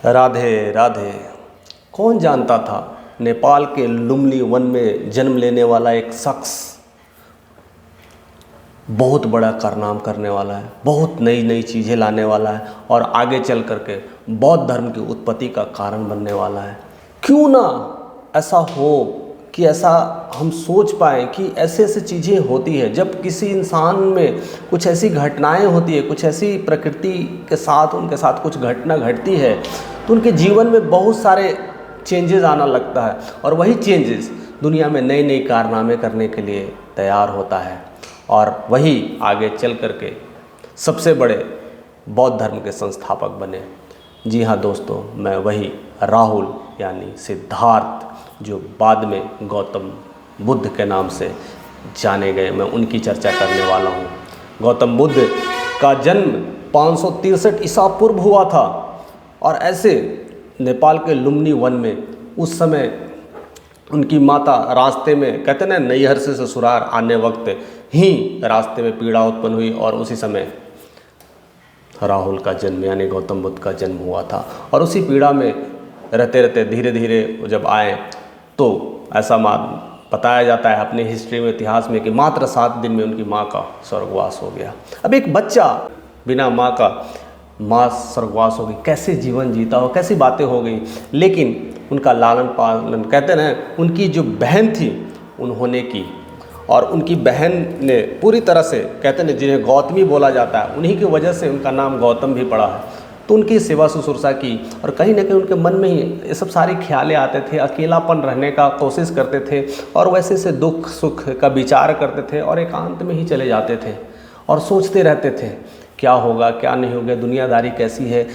राधे राधे। कौन जानता था नेपाल के लुम्बिनी वन में जन्म लेने वाला एक शख्स बहुत बड़ा कारनामा करने वाला है, बहुत नई नई चीज़ें लाने वाला है और आगे चल करके बौद्ध धर्म की उत्पत्ति का कारण बनने वाला है। क्यों ना ऐसा हो कि ऐसा हम सोच पाएँ कि ऐसे ऐसे चीज़ें होती है। जब किसी इंसान में कुछ ऐसी घटनाएं होती है, कुछ ऐसी प्रकृति के साथ उनके साथ कुछ घटना घटती है तो उनके जीवन में बहुत सारे चेंजेस आना लगता है और वही चेंजेस दुनिया में नए नए कारनामे करने के लिए तैयार होता है और वही आगे चल करके सबसे बड़े बौद्ध धर्म के संस्थापक बने। जी हाँ दोस्तों, मैं वही राहुल यानी सिद्धार्थ जो बाद में गौतम बुद्ध के नाम से जाने गए, मैं उनकी चर्चा करने वाला हूँ। गौतम बुद्ध का जन्म 563 ईसा पूर्व हुआ था और ऐसे नेपाल के लुम्बिनी वन में उस समय उनकी माता रास्ते में, कहते ना नैहर से ससुराल आने वक्त ही रास्ते में पीड़ा उत्पन्न हुई और उसी समय राहुल का जन्म यानी गौतम बुद्ध का जन्म हुआ था। और उसी पीड़ा में रहते रहते धीरे धीरे जब आए तो ऐसा बताया जाता है अपने हिस्ट्री में, इतिहास में, कि मात्र 7 दिन में उनकी माँ का स्वर्गवास हो गया। अब एक बच्चा बिना माँ स्वर्गवास हो गई, कैसे जीवन जीता हो, कैसी बातें हो गई। लेकिन उनका लालन पालन, कहते हैं उनकी जो बहन थी उन्होंने की और उनकी बहन ने पूरी तरह से, कहते हैं जिन्हें गौतमी बोला जाता है, उन्हीं की वजह से उनका नाम गौतम भी पड़ा है। तो उनकी सेवा शुश्रूषा की और कहीं ना कहीं उनके मन में ही ये सब सारे ख्यालें आते थे, अकेलापन रहने का कोशिश करते थे और वैसे से दुख सुख का विचार करते थे और एकांत में ही चले जाते थे और सोचते रहते थे क्या होगा क्या नहीं होगा, दुनियादारी कैसी है।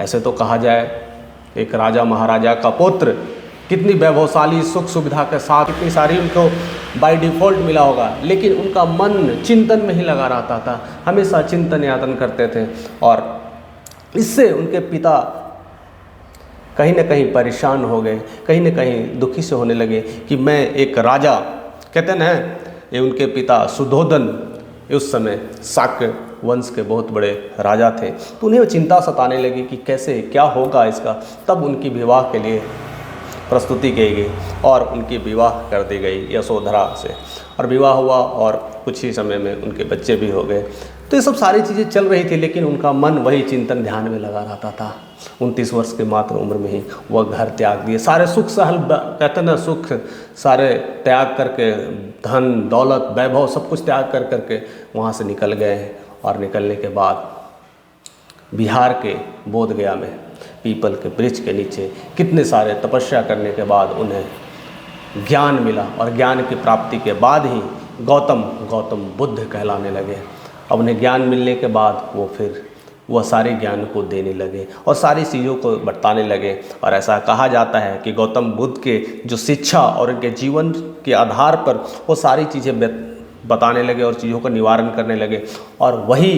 ऐसे तो कहा जाए एक राजा महाराजा का पुत्र कितनी वैभवशाली सुख सुविधा के साथ इतनी सारी उनको बाय डिफ़ॉल्ट मिला होगा, लेकिन उनका मन चिंतन में ही लगा रहता था, हमेशा चिंतन यातन करते थे और इससे उनके पिता कहीं ना कहीं परेशान हो गए, कहीं ना कहीं दुखी से होने लगे कि मैं एक राजा, कहते हैं ये उनके पिता सुधोधन उस समय शाक्य वंश के बहुत बड़े राजा थे, तो उन्हें चिंता सताने लगी कि कैसे क्या होगा इसका। तब उनकी विवाह के लिए प्रस्तुति की गई और उनकी विवाह कर दी गई यशोधरा से और विवाह हुआ और कुछ ही समय में उनके बच्चे भी हो गए। तो ये सब सारी चीज़ें चल रही थी, लेकिन उनका मन वही चिंतन ध्यान में लगा रहता था। 29 वर्ष के मात्र उम्र में ही वह घर त्याग दिए, सारे सुख सहल, कहते ना सुख सारे त्याग करके, धन दौलत वैभव सब कुछ त्याग कर करके वहाँ से निकल गए। और निकलने के बाद बिहार के बोधगया में पीपल के वृक्ष के नीचे कितने सारे तपस्या करने के बाद उन्हें ज्ञान मिला और ज्ञान की प्राप्ति के बाद ही गौतम बुद्ध कहलाने लगे। अब उन्हें ज्ञान मिलने के बाद वह सारे ज्ञान को देने लगे और सारी चीज़ों को बताने लगे। और ऐसा कहा जाता है कि गौतम बुद्ध के जो शिक्षा और उनके जीवन के आधार पर वो सारी चीज़ें बताने लगे और चीज़ों का निवारण करने लगे और वही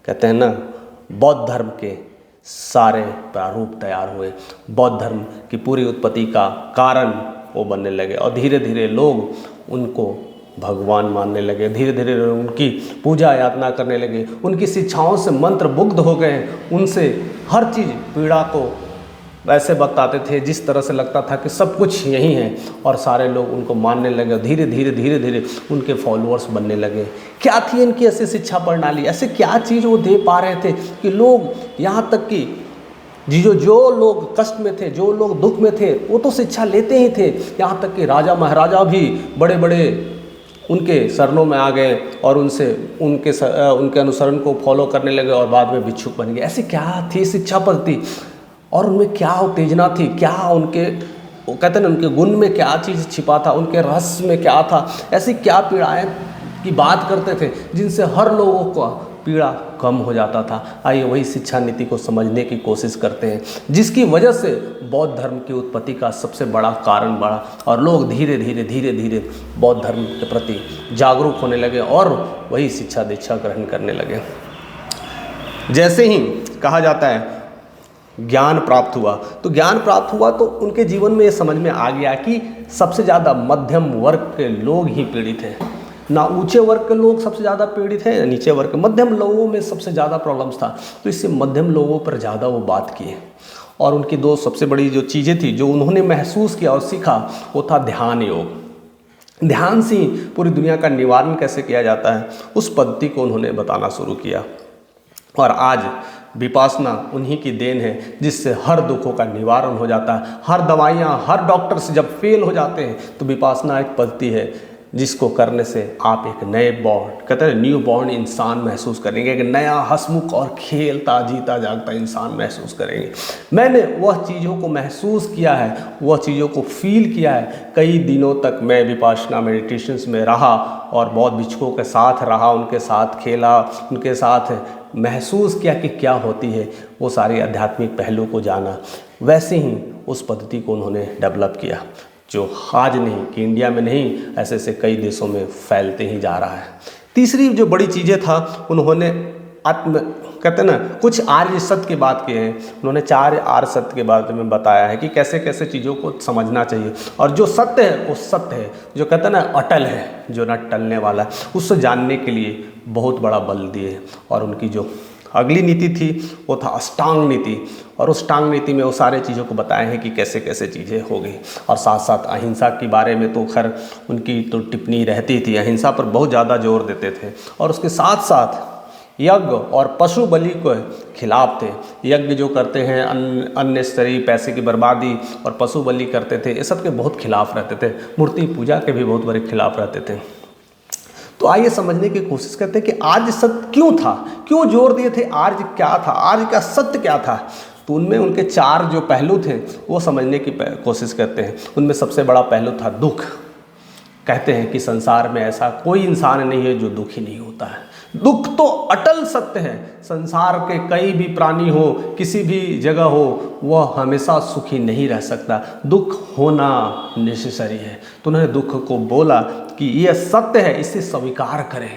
कहते हैं ना बौद्ध धर्म के सारे प्रारूप तैयार हुए। बौद्ध धर्म की पूरी उत्पत्ति का कारण वो बनने लगे और धीरे धीरे लोग उनको भगवान मानने लगे, धीरे धीरे उनकी पूजा यातना करने लगे, उनकी शिक्षाओं से मंत्र मुग्ध हो गए, उनसे हर चीज़ पीड़ा को वैसे बताते थे जिस तरह से लगता था कि सब कुछ यही है और सारे लोग उनको मानने लगे। धीरे धीरे उनके फॉलोअर्स बनने लगे। क्या थी इनकी ऐसी शिक्षा प्रणाली, ऐसे क्या चीज़ वो दे पा रहे थे कि लोग, यहाँ तक कि जो लोग कष्ट में थे, जो लोग दुख में थे, वो तो शिक्षा लेते ही थे। यहाँ तक कि राजा महाराजा भी बड़े बड़े उनके शरणों में आ गए और उनके अनुसरण को फॉलो करने लगे और बाद में भिक्षुक बन गए। ऐसी क्या थी शिक्षा पद्धति और उनमें क्या उत्तेजना थी, क्या उनके, वो कहते हैं उनके गुण में क्या चीज़ छिपा था, उनके रस में क्या था, ऐसी क्या पीड़ाएं की बात करते थे जिनसे हर लोगों का पीड़ा कम हो जाता था। आइए वही शिक्षा नीति को समझने की कोशिश करते हैं, जिसकी वजह से बौद्ध धर्म की उत्पत्ति का सबसे बड़ा कारण बढ़ा और लोग धीरे धीरे बौद्ध धर्म के प्रति जागरूक होने लगे और वही शिक्षा दीक्षा ग्रहण करने लगे। जैसे ही कहा जाता है ज्ञान प्राप्त हुआ तो उनके जीवन में ये समझ में आ गया कि सबसे ज़्यादा मध्यम वर्ग के लोग ही पीड़ित हैं, ना ऊंचे वर्ग के लोग सबसे ज़्यादा पीड़ित हैं, नीचे वर्ग के, मध्यम लोगों में सबसे ज़्यादा प्रॉब्लम्स था। तो इससे मध्यम लोगों पर ज़्यादा वो बात किए। और उनकी दो सबसे बड़ी जो चीज़ें थी जो उन्होंने महसूस किया और सीखा, वो था ध्यान योग। ध्यान से ही पूरी दुनिया का निवारण कैसे किया जाता है, उस पद्धति को उन्होंने बताना शुरू किया। और आज विपासना उन्हीं की देन है जिससे हर दुखों का निवारण हो जाता है। हर दवाइयाँ, हर डॉक्टर्स जब फेल हो जाते हैं तो विपासना एक पद्धति है जिसको करने से आप एक नए बॉर्न, कहते हैं न्यू बॉर्न इंसान महसूस करेंगे, एक नया हंसमुख और खेलता जीता जागता इंसान महसूस करेंगे। मैंने वह चीज़ों को महसूस किया है, वह चीज़ों को फील किया है। कई दिनों तक मैं विपासना मेडिटेशंस में रहा और बौद्ध भिक्षुओं के साथ रहा, उनके साथ खेला, उनके साथ महसूस किया कि क्या होती है, वो सारे आध्यात्मिक पहलू को जाना। वैसे ही उस पद्धति को उन्होंने डेवलप किया जो आज नहीं कि इंडिया में नहीं, ऐसे ऐसे कई देशों में फैलते ही जा रहा है। तीसरी जो बड़ी चीज़ें था, उन्होंने कहते हैं ना, कुछ आर्य सत्य की बात की है। उन्होंने 4 आर्य सत्य के बारे में बताया है कि कैसे कैसे चीज़ों को समझना चाहिए। और जो सत्य है वो सत्य है, जो कहते हैं ना अटल है, जो ना टलने वाला है, उससे जानने के लिए बहुत बड़ा बल दिए। और उनकी जो अगली नीति थी वो था अष्टांग नीति। और उस अष्टांग नीति में वो सारे चीज़ों को बताए हैं कि कैसे कैसे चीज़ें हो गई। और साथ साथ अहिंसा के बारे में तो खैर उनकी तो टिप्पणी रहती थी, अहिंसा पर बहुत ज़्यादा जोर देते थे। और उसके साथ साथ यज्ञ और पशु बलि के खिलाफ थे। यज्ञ जो करते हैं अननेसेसरी पैसे की बर्बादी, और पशु बलि करते थे, ये सब के बहुत खिलाफ रहते थे। मूर्ति पूजा के भी बहुत बड़े खिलाफ रहते थे। तो आइए समझने की कोशिश करते हैं कि आर्य सत्य क्यों था, क्यों जोर दिए थे, आर्य क्या था, आर्य का सत्य क्या था। तो उनमें उनके 4 जो पहलू थे वो समझने की कोशिश करते हैं। उनमें सबसे बड़ा पहलू था दुख। कहते हैं कि संसार में ऐसा कोई इंसान नहीं है जो दुखी नहीं होता है। दुख तो अटल सत्य है। संसार के कई भी प्राणी हो, किसी भी जगह हो, वह हमेशा सुखी नहीं रह सकता। दुख होना नेसेसरी है। तो उन्होंने दुख को बोला कि यह सत्य है, इसे स्वीकार करें,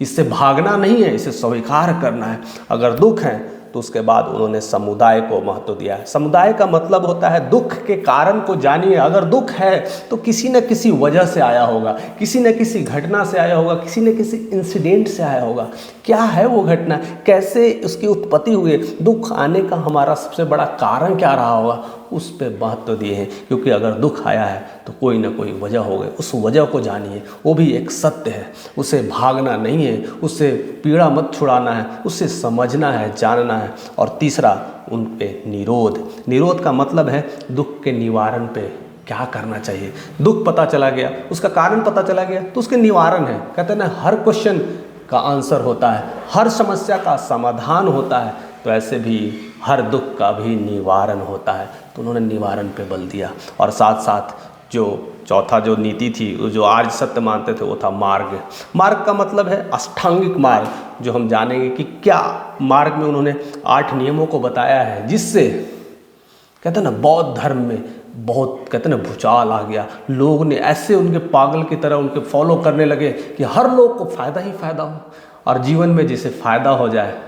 इससे भागना नहीं है, इसे स्वीकार करना है। अगर दुख है तो उसके बाद उन्होंने समुदाय को महत्व दिया है। समुदाय का मतलब होता है दुख के कारण को जानिए। अगर दुख है तो किसी न किसी वजह से आया होगा, किसी न किसी घटना से आया होगा, किसी न किसी इंसिडेंट से आया होगा। क्या है वो घटना, कैसे उसकी उत्पत्ति हुई, दुख आने का हमारा सबसे बड़ा कारण क्या रहा होगा, उस पे महत्व दिए हैं। क्योंकि अगर दुख आया है तो कोई ना कोई वजह हो गई, उस वजह को जानिए, वो भी एक सत्य है। उसे भागना नहीं है, उससे पीड़ा मत छुड़ाना है, उसे समझना है, जानना है। और तीसरा उन पे निरोध। निरोध का मतलब है दुख के निवारण पे क्या करना चाहिए। दुख पता चला गया, उसका कारण पता चला गया, तो उसके निवारण है। कहते हैं ना, हर क्वेश्चन का आंसर होता है, हर समस्या का समाधान होता है, तो ऐसे भी हर दुख का भी निवारण होता है। तो उन्होंने निवारण पे बल दिया। और साथ साथ जो चौथा जो नीति थी, जो आर्य सत्य मानते थे, वो था मार्ग। मार्ग का मतलब है अष्टांगिक मार्ग, जो हम जानेंगे कि क्या मार्ग में उन्होंने 8 नियमों को बताया है, जिससे कहते हैं ना बौद्ध धर्म में बहुत कहते हैं ना भूचाल आ गया। लोग ने ऐसे उनके पागल की तरह उनके फॉलो करने लगे कि हर लोग को फ़ायदा ही फ़ायदा हो। और जीवन में जिसे फ़ायदा हो जाए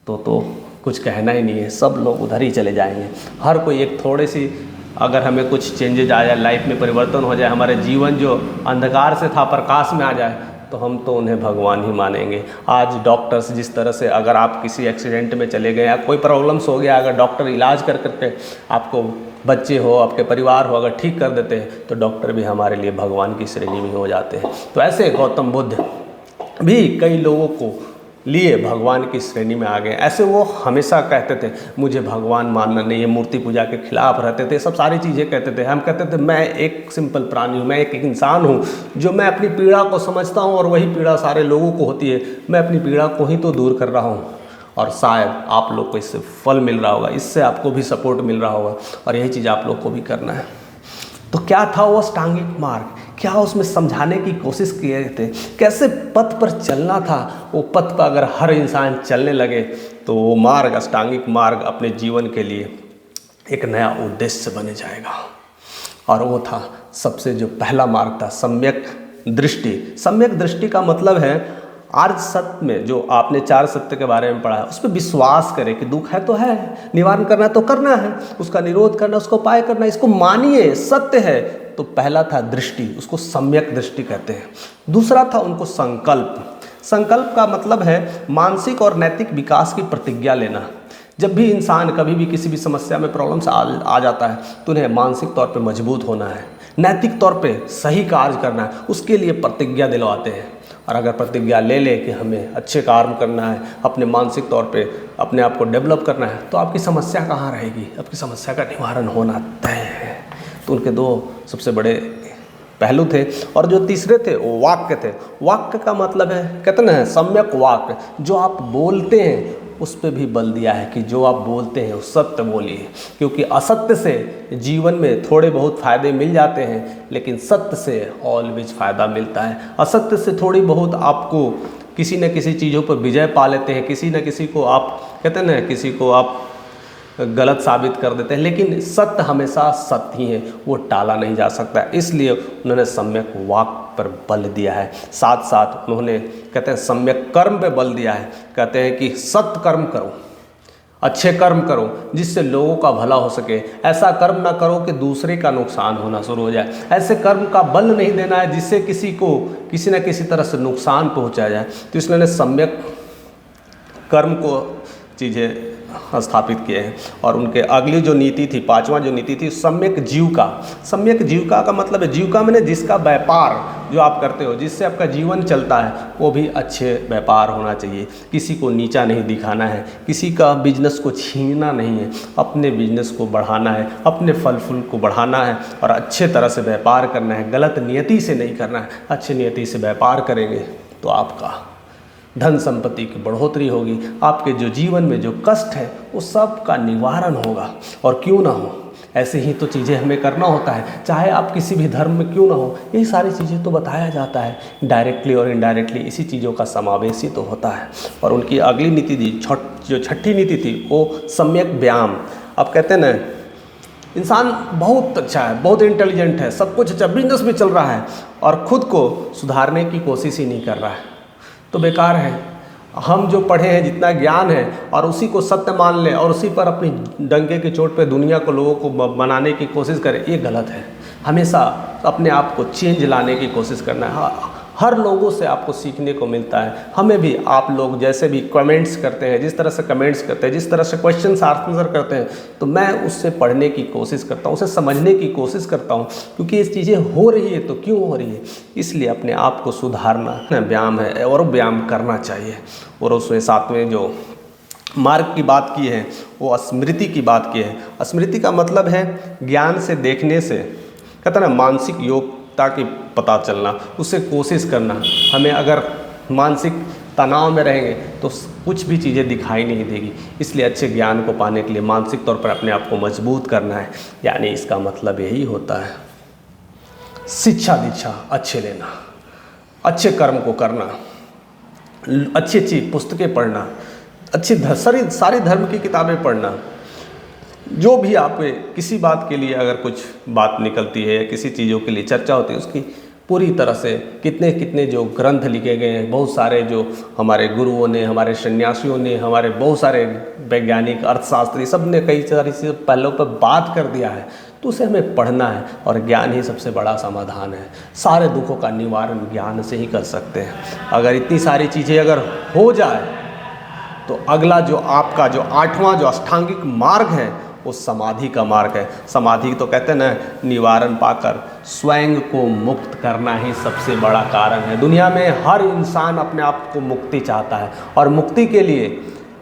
तो कुछ कहना ही नहीं है, सब लोग उधर ही चले जाएंगे। हर कोई एक थोड़ी सी अगर हमें कुछ चेंजेज आ जाए, लाइफ में परिवर्तन हो जाए, हमारे जीवन जो अंधकार से था प्रकाश में आ जाए, तो हम तो उन्हें भगवान ही मानेंगे। आज डॉक्टर्स जिस तरह से, अगर आप किसी एक्सीडेंट में चले गए या कोई प्रॉब्लम्स हो गया, अगर डॉक्टर इलाज कर करके आपको, बच्चे हो, आपके परिवार हो, अगर ठीक कर देते हैं, तो डॉक्टर भी हमारे लिए भगवान की श्रेणी में हो जाते हैं। तो ऐसे गौतम बुद्ध भी कई लोगों को लिए भगवान की श्रेणी में आ गए। ऐसे वो हमेशा कहते थे मुझे भगवान मानना नहीं है, मूर्ति पूजा के खिलाफ रहते थे, सब सारी चीज़ें कहते थे। हम कहते थे मैं एक सिंपल प्राणी हूँ, मैं एक इंसान हूँ जो मैं अपनी पीड़ा को समझता हूँ और वही पीड़ा सारे लोगों को होती है। मैं अपनी पीड़ा को ही तो दूर कर रहा हूँ और शायद आप लोग को इससे फल मिल रहा होगा, इससे आपको भी सपोर्ट मिल रहा होगा, और यही चीज़ आप लोग को भी करना है। तो क्या था वो अष्टांगिक मार्ग, क्या उसमें समझाने की कोशिश किए थे, कैसे पथ पर चलना था। वो पथ पर अगर हर इंसान चलने लगे तो वो मार्ग, अष्टांगिक मार्ग, अपने जीवन के लिए एक नया उद्देश्य बन जाएगा। और वो था सबसे जो पहला मार्ग था सम्यक दृष्टि। सम्यक दृष्टि का मतलब है आर्य सत्य में जो आपने 4 सत्य के बारे में पढ़ा है, उस पर विश्वास करें कि दुख है तो है, निवारण करना है तो करना है, उसका निरोध करना, उसको उपाय करना, इसको मानिए, सत्य है, तो पहला था दृष्टि, उसको सम्यक दृष्टि कहते हैं। दूसरा था उनको संकल्प। संकल्प का मतलब है मानसिक और नैतिक विकास की प्रतिज्ञा लेना। जब भी इंसान कभी भी किसी भी समस्या में प्रॉब्लम से आ जाता है तो उन्हें मानसिक तौर पे मजबूत होना है, नैतिक तौर पे सही कार्य करना है, उसके लिए प्रतिज्ञा दिलवाते हैं। और अगर प्रतिज्ञा ले ले कि हमें अच्छे कार्य करना है, अपने मानसिक तौर पे अपने आप को डेवलप करना है, तो आपकी समस्या कहाँ रहेगी, आपकी समस्या का निवारण होना तय है। तो उनके दो सबसे बड़े पहलू थे। और जो तीसरे थे वो वाक्य थे। वाक्य का मतलब है, कहते ना सम्यक वाक्य, जो आप बोलते हैं उस पे भी बल दिया है कि जो आप बोलते हैं वो सत्य बोलिए, क्योंकि असत्य से जीवन में थोड़े बहुत फ़ायदे मिल जाते हैं लेकिन सत्य से ऑलवेज फ़ायदा मिलता है। असत्य से थोड़ी बहुत आपको किसी न किसी चीज़ों पर विजय पा लेते हैं, किसी न किसी को आप कहते हैं ना, किसी को आप गलत साबित कर देते हैं, लेकिन सत्य हमेशा सत्य ही है, वो टाला नहीं जा सकता। इसलिए उन्होंने सम्यक वाक्य पर बल दिया है। साथ साथ उन्होंने कहते हैं सम्यक कर्म पे बल दिया है। कहते हैं कि सत्य कर्म करो, अच्छे कर्म करो जिससे लोगों का भला हो सके। ऐसा कर्म ना करो कि दूसरे का नुकसान होना शुरू हो जाए। ऐसे कर्म का बल नहीं देना है जिससे किसी को किसी न किसी तरह से नुकसान पहुंचाया जाए। तो इसलिए सम्यक कर्म को चीज़ें स्थापित किए हैं। और उनके अगली जो नीति थी, पांचवा जो नीति थी, सम्यक जीविका। सम्यक जीविका का मतलब है, जीविका में जिसका व्यापार जो आप करते हो, जिससे आपका जीवन चलता है, वो भी अच्छे व्यापार होना चाहिए। किसी को नीचा नहीं दिखाना है, किसी का बिजनेस को छीनना नहीं है, अपने बिजनेस को बढ़ाना है, अपने फल फूल को बढ़ाना है और अच्छे तरह से व्यापार करना है। गलत नियति से नहीं करना है, अच्छी नियति से व्यापार करेंगे तो आपका धन संपत्ति की बढ़ोतरी होगी। आपके जो जीवन में जो कष्ट है वो सब का निवारण होगा। और क्यों ना हो, ऐसे ही तो चीज़ें हमें करना होता है, चाहे आप किसी भी धर्म में क्यों ना हो। यही सारी चीज़ें तो बताया जाता है, डायरेक्टली और इनडायरेक्टली इसी चीज़ों का समावेश ही तो होता है। और उनकी अगली नीति थी, जो छठी नीति थी, वो सम्यक व्यायाम। अब कहते हैं ना, इंसान बहुत अच्छा है, बहुत इंटेलिजेंट है, सब कुछ अच्छा, बिजनेस भी चल रहा है और ख़ुद को सुधारने की कोशिश ही नहीं कर रहा है, तो बेकार है। हम जो पढ़े हैं, जितना ज्ञान है, और उसी को सत्य मान लें और उसी पर अपनी डंके की चोट पे दुनिया को, लोगों को बनाने की कोशिश करें, ये गलत है। हमेशा अपने आप को चेंज लाने की कोशिश करना है। हर लोगों से आपको सीखने को मिलता है। हमें भी आप लोग जैसे भी कमेंट्स करते हैं, जिस तरह से कमेंट्स करते हैं, जिस तरह से क्वेश्चन आंसर करते हैं, तो मैं उससे पढ़ने की कोशिश करता हूँ, उसे समझने की कोशिश करता हूँ, क्योंकि ये चीज़ें हो रही है तो क्यों हो रही है, इसलिए अपने आप को सुधारना व्यायाम है और व्यायाम करना चाहिए। और उसमें साथ में जो मार्ग की बात की है, वो स्मृति की बात की है। स्मृति का मतलब है ज्ञान से देखने से, कहते हैं ना, मानसिक योग्यता की पता चलना, उससे कोशिश करना। हमें अगर मानसिक तनाव में रहेंगे तो कुछ भी चीज़ें दिखाई नहीं देगी। इसलिए अच्छे ज्ञान को पाने के लिए मानसिक तौर पर अपने आप को मजबूत करना है। यानी इसका मतलब यही होता है, शिक्षा दीक्षा अच्छे लेना, अच्छे कर्म को करना, अच्छी अच्छी पुस्तकें पढ़ना, अच्छी सारी धर्म की किताबें पढ़ना। जो भी आप किसी बात के लिए अगर कुछ बात निकलती है, किसी चीज़ों के लिए चर्चा होती है, उसकी पूरी तरह से कितने कितने जो ग्रंथ लिखे गए हैं, बहुत सारे जो हमारे गुरुओं ने, हमारे सन्यासियों ने, हमारे बहुत सारे वैज्ञानिक, अर्थशास्त्री, सब ने कई सारी पहलुओं पर बात कर दिया है, तो उसे हमें पढ़ना है। और ज्ञान ही सबसे बड़ा समाधान है। सारे दुखों का निवारण ज्ञान से ही कर सकते हैं। अगर इतनी सारी चीज़ें अगर हो जाए तो अगला जो आपका जो 8वां जो अष्टांगिक मार्ग है, वो समाधि का मार्ग है। समाधि तो कहते हैं ना, निवारण पाकर स्वयं को मुक्त करना ही सबसे बड़ा कारण है। दुनिया में हर इंसान अपने आप को मुक्ति चाहता है और मुक्ति के लिए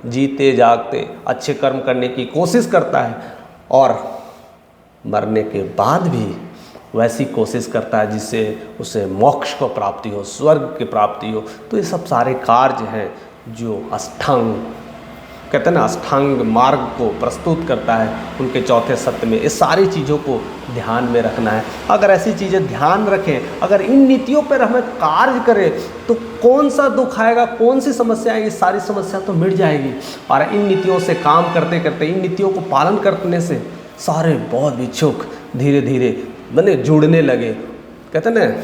जीते जागते अच्छे कर्म करने की कोशिश करता है और मरने के बाद भी वैसी कोशिश करता है जिससे उसे मोक्ष को प्राप्ति हो, स्वर्ग की प्राप्ति हो। तो ये सब सारे कार्य हैं जो अष्टांग, कहते हैं ना, अष्टांग मार्ग को प्रस्तुत करता है उनके चौथे सत्य में। इस सारी चीज़ों को ध्यान में रखना है। अगर ऐसी चीज़ें ध्यान रखें, अगर इन नीतियों पर हमें कार्य करें, तो कौन सा दुख आएगा, कौन सी समस्या आएगी, सारी समस्या तो मिट जाएगी। और इन नीतियों से काम करते करते, इन नीतियों को पालन करने से सारे बौद्ध भिक्षुक धीरे धीरे जुड़ने लगे। कहते हैं ना,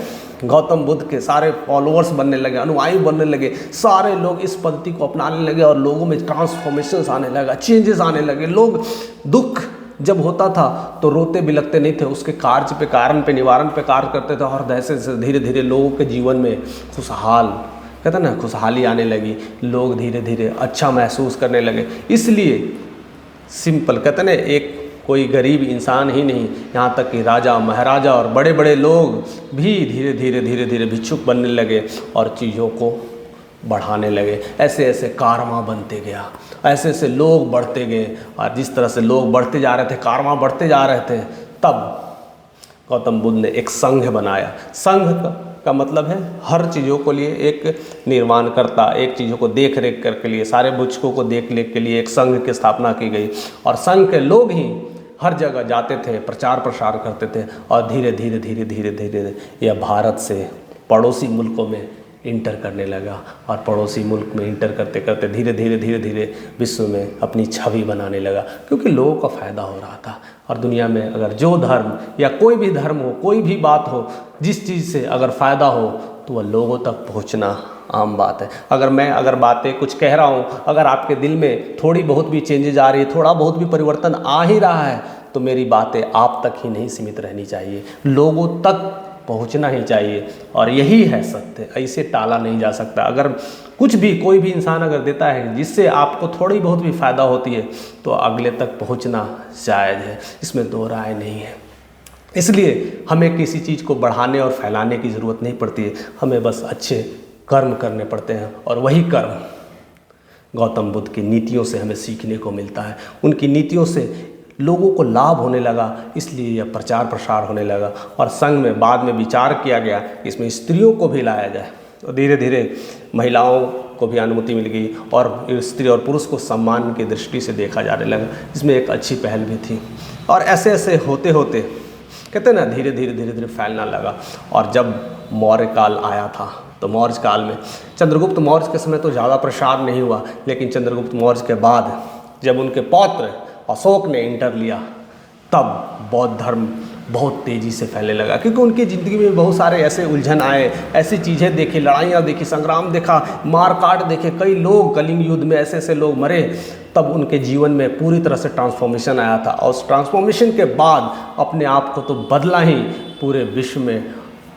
गौतम बुद्ध के सारे फॉलोअर्स बनने लगे, अनुयायी बनने लगे, सारे लोग इस पद्धति को अपनाने लगे और लोगों में ट्रांसफॉर्मेशंस आने लगा, चेंजेस आने लगे। लोग दुख जब होता था तो रोते बिलखते नहीं थे, उसके कार्य पे, कारण पे, निवारण पे कार्य करते थे और ऐसे से धीरे धीरे लोगों के जीवन में खुशहाल, कहते हैं ना, खुशहाली आने लगी। लोग धीरे धीरे अच्छा महसूस करने लगे। इसलिए सिंपल कहते हैं ना, एक कोई गरीब इंसान ही नहीं, यहाँ तक कि राजा महाराजा और बड़े बड़े लोग भी धीरे धीरे धीरे धीरे भिक्षुक बनने लगे और चीज़ों को बढ़ाने लगे। ऐसे ऐसे कारवां बनते गया, ऐसे ऐसे लोग बढ़ते गए, और जिस तरह से लोग बढ़ते जा रहे थे, कारवां बढ़ते जा रहे थे, तब गौतम बुद्ध ने एक संघ बनाया। संघ का मतलब है हर चीज़ों को लिए एक निर्माण करता, एक चीज़ों को देख रेख करके लिए, सारे बुच्चकों को देख रेख के लिए एक संघ की स्थापना की गई। और संघ के लोग ही हर जगह जाते थे, प्रचार प्रसार करते थे, और धीरे धीरे धीरे धीरे धीरे यह भारत से पड़ोसी मुल्कों में इंटर करने लगा। और पड़ोसी मुल्क में इंटर करते करते धीरे धीरे धीरे धीरे विश्व में अपनी छवि बनाने लगा, क्योंकि लोगों का फ़ायदा हो रहा था। और दुनिया में अगर जो धर्म या कोई भी धर्म हो, कोई भी बात हो, जिस चीज़ से अगर फ़ायदा हो तो वह लोगों तक पहुंचना आम बात है। अगर बातें कुछ कह रहा हूं, अगर आपके दिल में थोड़ी बहुत भी चेंजेज आ रही है, थोड़ा बहुत भी परिवर्तन आ ही रहा है, तो मेरी बातें आप तक ही नहीं सीमित रहनी चाहिए, लोगों तक पहुंचना ही चाहिए। और यही है सत्य, ऐसे टाला नहीं जा सकता। अगर कुछ भी कोई भी इंसान अगर देता है जिससे आपको थोड़ी बहुत भी फ़ायदा होती है, तो अगले तक पहुंचना जायज़ है, इसमें दो राय नहीं है। इसलिए हमें किसी चीज़ को बढ़ाने और फैलाने की ज़रूरत नहीं पड़ती है, हमें बस अच्छे कर्म करने पड़ते हैं। और वही कर्म गौतम बुद्ध की नीतियों से हमें सीखने को मिलता है। उनकी नीतियों से लोगों को लाभ होने लगा, इसलिए यह प्रचार प्रसार होने लगा। और संघ में बाद में विचार किया गया कि इसमें स्त्रियों को भी लाया जाए, और धीरे धीरे महिलाओं को भी अनुमति मिल गई और स्त्री और पुरुष को सम्मान की दृष्टि से देखा जाने लगा। इसमें एक अच्छी पहल भी थी। और ऐसे ऐसे होते होते कहते हैं ना, धीरे धीरे धीरे धीरे फैलना लगा। और जब मौर्य काल आया था, तो मौर्य काल में चंद्रगुप्त मौर्य के समय तो ज़्यादा प्रसार नहीं हुआ, लेकिन चंद्रगुप्त मौर्य के बाद जब उनके पौत्र अशोक ने इंटर लिया, तब बौद्ध धर्म बहुत तेज़ी से फैलने लगा, क्योंकि उनकी ज़िंदगी में बहुत सारे ऐसे उलझन आए, ऐसी चीज़ें देखी, लड़ाइयाँ देखी, संग्राम देखा, मार काट देखे, कई लोग कलिंग युद्ध में ऐसे ऐसे लोग मरे। तब उनके जीवन में पूरी तरह से ट्रांसफॉर्मेशन आया था, और उस ट्रांसफॉर्मेशन के बाद अपने आप को तो बदला ही, पूरे विश्व में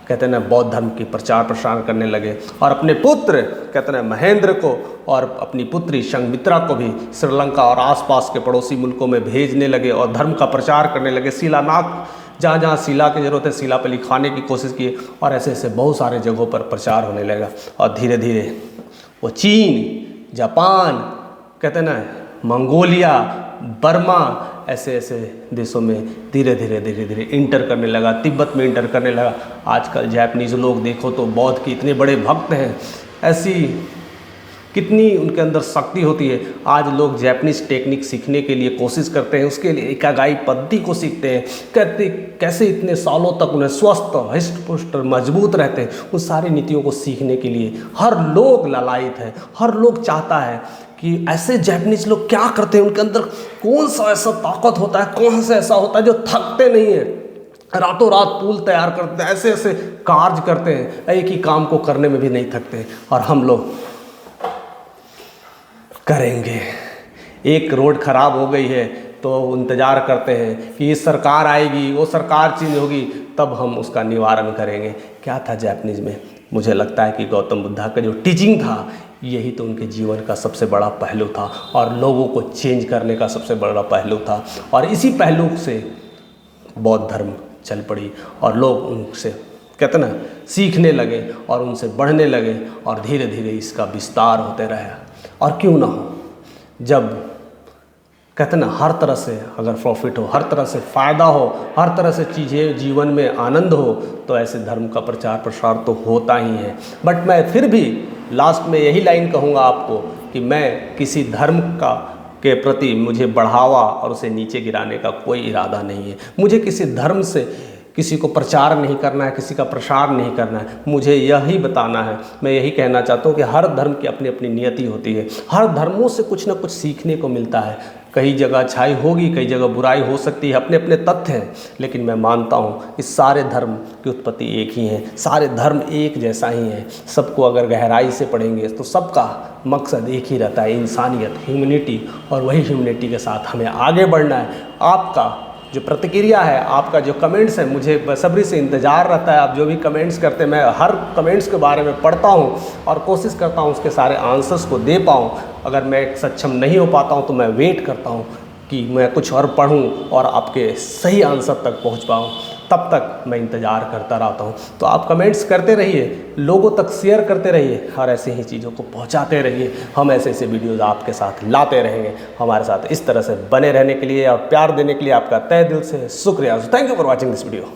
कहते हैं ना बौद्ध धर्म की प्रचार प्रसार करने लगे। और अपने पुत्र कहते हैं महेंद्र को और अपनी पुत्री संघमित्रा को भी श्रीलंका और आसपास के पड़ोसी मुल्कों में भेजने लगे और धर्म का प्रचार करने लगे। शिलान्यास, जहाँ जहाँ शिला की ज़रूरत है शिला पर लिखाने की कोशिश की, और ऐसे ऐसे बहुत सारे जगहों पर प्रचार होने लगा। और धीरे धीरे वो चीन, जापान, कहते हैं ना मंगोलिया, बर्मा, ऐसे ऐसे देशों में धीरे धीरे धीरे धीरे इंटर करने लगा, तिब्बत में इंटर करने लगा। आजकल जापानीज़ लोग देखो तो बौद्ध के इतने बड़े भक्त हैं, ऐसी कितनी उनके अंदर शक्ति होती है। आज लोग जापानीज़ टेक्निक सीखने के लिए कोशिश करते हैं, उसके लिए इकागाई पद्धति को सीखते हैं, कहते कैसे इतने सालों तक उन्हें स्वस्थ, हृष्ट पुष्ट, मजबूत रहते हैं। उन सारी नीतियों को सीखने के लिए हर लोग लालायित है, हर लोग चाहता है कि ऐसे जापानीज़ लोग क्या करते हैं, उनके अंदर कौन सा ऐसा ताकत होता है, कौन सा ऐसा होता है जो थकते नहीं है, रातों रात पुल तैयार करते हैं, ऐसे ऐसे कार्य करते हैं, एक ही काम को करने में भी नहीं थकते। और हम लोग करेंगे, एक रोड खराब हो गई है तो इंतज़ार करते हैं कि ये सरकार आएगी, वो सरकार चेंज होगी, तब हम उसका निवारण करेंगे। क्या था जापानीज़ में? मुझे लगता है कि गौतम बुद्ध का जो टीचिंग था, यही तो उनके जीवन का सबसे बड़ा पहलू था और लोगों को चेंज करने का सबसे बड़ा पहलू था। और इसी पहलू से बौद्ध धर्म चल पड़ी और लोग उनसे कहते ना सीखने लगे और उनसे बढ़ने लगे, और धीरे धीरे इसका विस्तार होते रहा। और क्यों ना हो, जब कहते ना हर तरह से अगर प्रॉफिट हो, हर तरह से फ़ायदा हो, हर तरह से चीज़ें जीवन में आनंद हो, तो ऐसे धर्म का प्रचार प्रसार तो होता ही है। बट मैं फिर भी लास्ट में यही लाइन कहूँगा आपको कि मैं किसी धर्म के प्रति मुझे बढ़ावा और उसे नीचे गिराने का कोई इरादा नहीं है। मुझे किसी धर्म से किसी को प्रचार नहीं करना है, किसी का प्रसार नहीं करना है, मुझे यही बताना है। मैं यही कहना चाहता हूँ कि हर धर्म की अपनी अपनी नियति होती है, हर धर्मों से कुछ ना कुछ सीखने को मिलता है। कई जगह अच्छाई होगी, कई जगह बुराई हो सकती है, अपने अपने तथ्य हैं, लेकिन मैं मानता हूँ इस सारे धर्म की उत्पत्ति एक ही है, सारे धर्म एक जैसा ही है। सबको अगर गहराई से पढ़ेंगे तो सबका मकसद एक ही रहता है, इंसानियत, ह्यूमैनिटी, और वही ह्यूमैनिटी के साथ हमें आगे बढ़ना है। आपका जो प्रतिक्रिया है, आपका जो कमेंट्स है, मुझे बेसब्री से इंतज़ार रहता है। आप जो भी कमेंट्स करते हैं, मैं हर कमेंट्स के बारे में पढ़ता हूँ और कोशिश करता हूँ उसके सारे आंसर्स को दे पाऊँ। अगर मैं सक्षम नहीं हो पाता हूँ तो मैं वेट करता हूँ कि मैं कुछ और पढूं और आपके सही आंसर तक पहुँच पाऊँ। तब तक मैं इंतज़ार करता रहता हूँ। तो आप कमेंट्स करते रहिए, लोगों तक शेयर करते रहिए और ऐसे ही चीज़ों को पहुँचाते रहिए। हम ऐसे ऐसे वीडियोज़ आपके साथ लाते रहेंगे। हमारे साथ इस तरह से बने रहने के लिए और प्यार देने के लिए आपका तहे दिल से शुक्रिया। Thank you for watching this video.